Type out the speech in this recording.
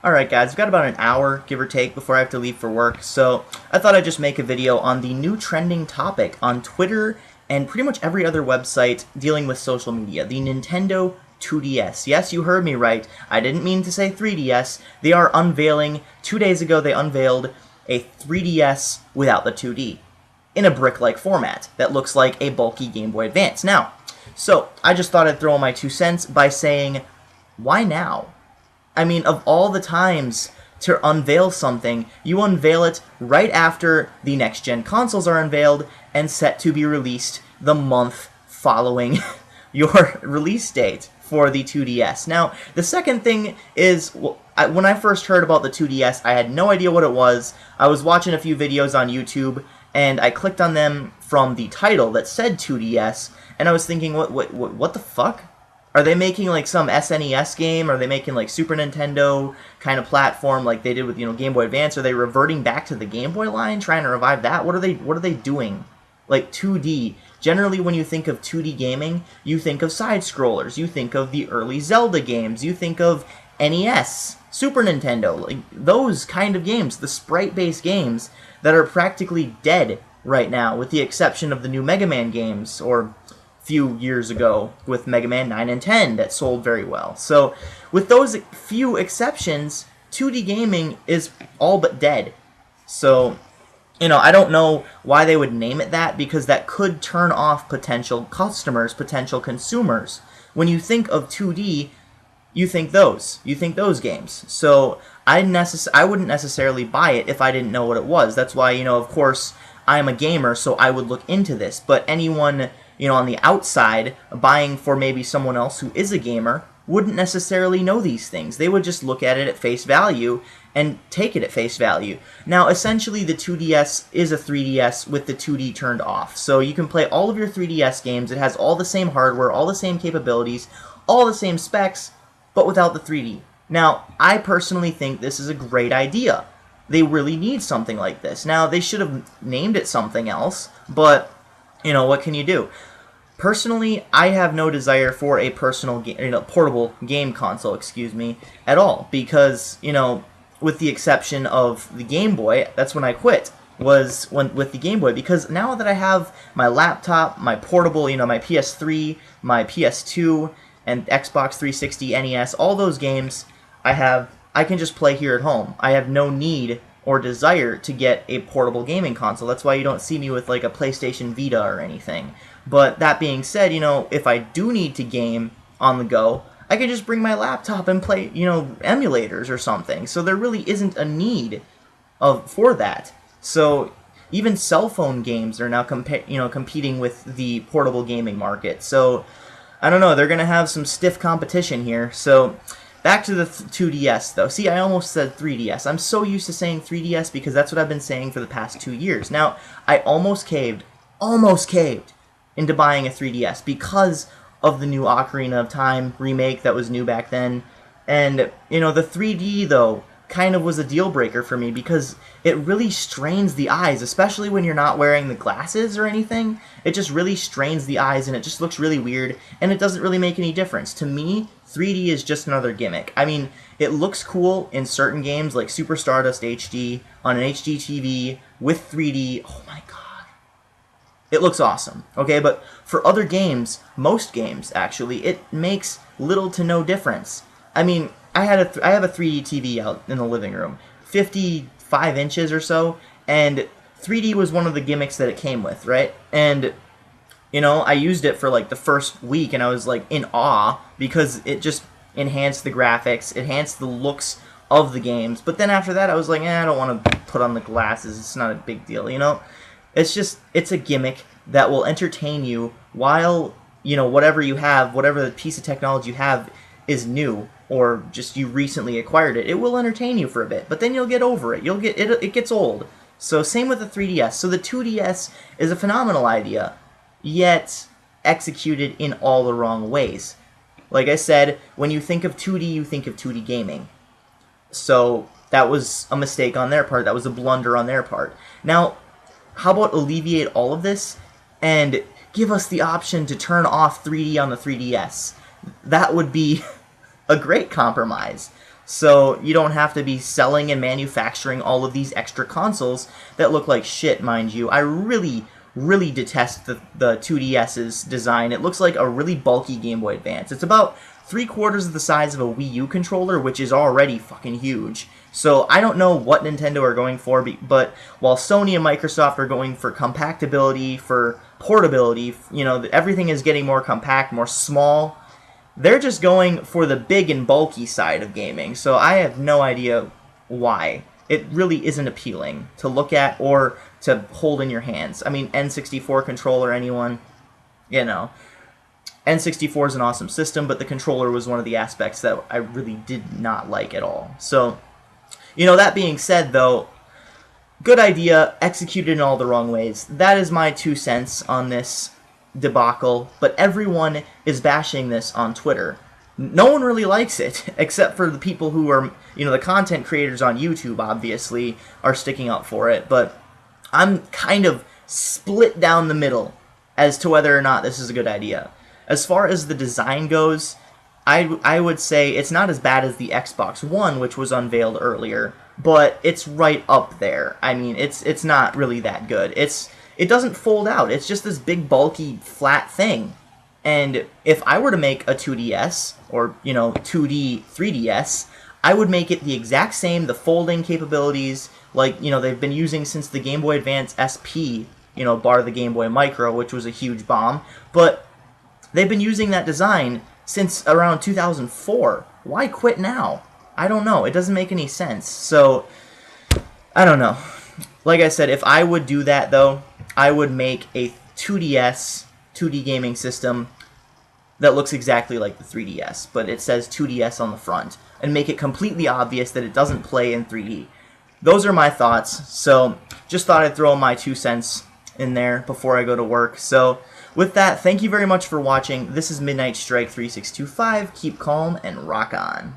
Alright guys, I've got about an hour, give or take, before I have to leave for work, so I thought I'd just make a video on the new trending topic on Twitter and pretty much every other website dealing with social media, the Nintendo 2DS. Yes, you heard me right. I didn't mean to say 3DS. They are unveiling, 2 days ago they unveiled a 3DS without the 2D in a brick-like format that looks like a bulky Game Boy Advance. Now, so I just thought I'd throw in my 2 cents by saying, why now? I mean, of all the times to unveil something, you unveil it right after the next-gen consoles are unveiled and set to be released the month following your release date for the 2DS. Now, the second thing is, when I first heard about the 2DS, I had no idea what it was. I was watching a few videos on YouTube, and I clicked on them from the title that said 2DS, and I was thinking, what the fuck? Are they making like some SNES game? Are they making like Super Nintendo kind of platform like they did with, Game Boy Advance? Are they reverting back to the Game Boy line, trying to revive that? What are they doing? Like 2D. Generally, when you think of 2D gaming, you think of side scrollers. You think of the early Zelda games. You think of NES, Super Nintendo, like those kind of games, the sprite-based games that are practically dead right now, with the exception of the new Mega Man games, or few years ago with Mega Man 9 and 10 that sold very well. So with those few exceptions, 2D gaming is all but dead. So, I don't know why they would name it that, because that could turn off potential customers, potential consumers. When you think of 2D, you think those games. So I wouldn't necessarily buy it if I didn't know what it was. That's why, of course, I'm a gamer, so I would look into this. But anyone on the outside, buying for maybe someone else who is a gamer, wouldn't necessarily know these things. They would just look at it at face value and take it at face value. Now, essentially, the 2DS is a 3DS with the 2D turned off. So you can play all of your 3DS games. It has all the same hardware, all the same capabilities, all the same specs, but without the 3D. Now, I personally think this is a great idea. They really need something like this. Now, they should have named it something else, but what can you do? Personally, I have no desire for a portable game console, at all, because, with the exception of the Game Boy, that's when I quit, with the Game Boy, because now that I have my laptop, my portable, my PS3, my PS2, and Xbox 360, NES, all those games I can just play here at home. I have no need or desire to get a portable gaming console. That's why you don't see me with like a PlayStation Vita or anything. But that being said, if I do need to game on the go, I can just bring my laptop and play, emulators or something. So there really isn't a need for that. So even cell phone games are now competing with the portable gaming market. So I don't know, they're going to have some stiff competition here. So back to the 2DS, though. See, I almost said 3DS. I'm so used to saying 3DS because that's what I've been saying for the past 2 years. Now, I almost caved into buying a 3DS because of the new Ocarina of Time remake that was new back then. And, the 3D, though, kind of was a deal breaker for me because it really strains the eyes, especially when you're not wearing the glasses or anything. It just really strains the eyes and it just looks really weird and it doesn't really make any difference. To me, 3D is just another gimmick. I mean, it looks cool in certain games like Super Stardust HD on an HD TV with 3D. Oh my god. It looks awesome, okay? But for other games, most games actually, it makes little to no difference. I mean, I have a 3D TV out in the living room, 55 inches or so, and 3D was one of the gimmicks that it came with, right? And I used it for like the first week and I was like in awe because it just enhanced the graphics, enhanced the looks of the games. But then after that I was like, I don't want to put on the glasses, it's not a big deal, It's a gimmick that will entertain you while, whatever you have, whatever piece of technology you have is new or just you recently acquired it. It will entertain you for a bit, but then you'll get over it. It gets old. So same with the 3DS. So the 2DS is a phenomenal idea, yet executed in all the wrong ways. Like I said, when you think of 2D, you think of 2D gaming. So that was a mistake on their part. That was a blunder on their part. Now, how about alleviate all of this and give us the option to turn off 3D on the 3DS? That would be a great compromise. So you don't have to be selling and manufacturing all of these extra consoles that look like shit, mind you. I really detest the 2DS's design. It looks like a really bulky Game Boy Advance. It's about 3/4 of the size of a Wii U controller, which is already fucking huge. So I don't know what Nintendo are going for, but while Sony and Microsoft are going for compactability, for portability, you know, everything is getting more compact, more small, they're just going for the big and bulky side of gaming. So I have no idea why. It really isn't appealing to look at or to hold in your hands. I mean, N64 controller, anyone, you know. N64 is an awesome system, but the controller was one of the aspects that I really did not like at all. So, you know, that being said, though, good idea, executed in all the wrong ways. That is my 2 cents on this debacle, but everyone is bashing this on Twitter. No one really likes it, except for the people who are, you know, the content creators on YouTube, obviously, are sticking up for it, but I'm kind of split down the middle as to whether or not this is a good idea. As far as the design goes, I would say it's not as bad as the Xbox One, which was unveiled earlier, but it's right up there. I mean, it's not really that good. It doesn't fold out. It's just this big, bulky, flat thing. And if I were to make a 2DS, or, you know, 2D 3DS, I would make it the exact same, the folding capabilities, like, you know, they've been using since the Game Boy Advance SP, you know, bar the Game Boy Micro, which was a huge bomb, but they've been using that design since around 2004. Why quit now? I don't know. It doesn't make any sense. So, I don't know. Like I said, if I would do that, though, I would make a 2DS 2D gaming system that looks exactly like the 3DS, but it says 2DS on the front, and make it completely obvious that it doesn't play in 3D. Those are my thoughts, so just thought I'd throw my 2 cents in there before I go to work. So, with that, thank you very much for watching. This is Midnight Strike 3625. Keep calm and rock on.